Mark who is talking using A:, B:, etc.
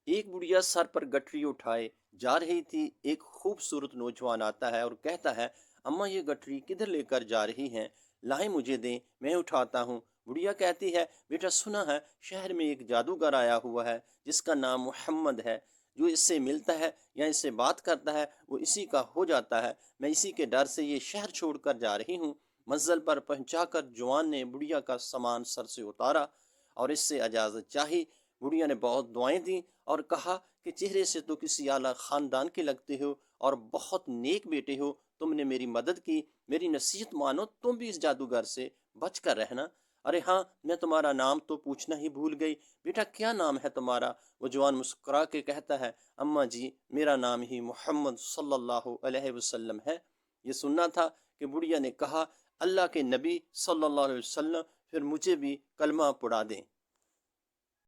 A: ایک بڑھیا سر پر گٹری اٹھائے جا رہی تھی۔ ایک خوبصورت نوجوان آتا ہے اور کہتا ہے، اماں یہ گٹری کدھر لے کر جا رہی ہیں؟ لائیں مجھے دیں، میں اٹھاتا ہوں۔ بڑھیا کہتی ہے، بیٹا سنا ہے شہر میں ایک جادوگر آیا ہوا ہے جس کا نام محمد ہے۔ جو اس سے ملتا ہے یا اس سے بات کرتا ہے وہ اسی کا ہو جاتا ہے۔ میں اسی کے ڈر سے یہ شہر چھوڑ کر جا رہی ہوں۔ منزل پر پہنچا کر جوان نے بڑھیا کا سامان سر سے اتارا اور اس سے اجازت چاہی۔ بڑھیا نے بہت دعائیں دیں اور کہا کہ چہرے سے تو کسی اعلیٰ خاندان کے لگتے ہو اور بہت نیک بیٹے ہو، تم نے میری مدد کی، میری نصیحت مانو، تم بھی اس جادوگر سے بچ کر رہنا۔ ارے ہاں، میں تمہارا نام تو پوچھنا ہی بھول گئی، بیٹا کیا نام ہے تمہارا؟ وہ جوان مسکرا کے کہتا ہے، اماں جی میرا نام ہی محمد صلی اللہ علیہ وسلم ہے۔ یہ سننا تھا کہ بڑھیا نے کہا، اللہ کے نبی صلی اللہ علیہ وسلم پھر مجھے بھی کلمہ پڑھا دیں۔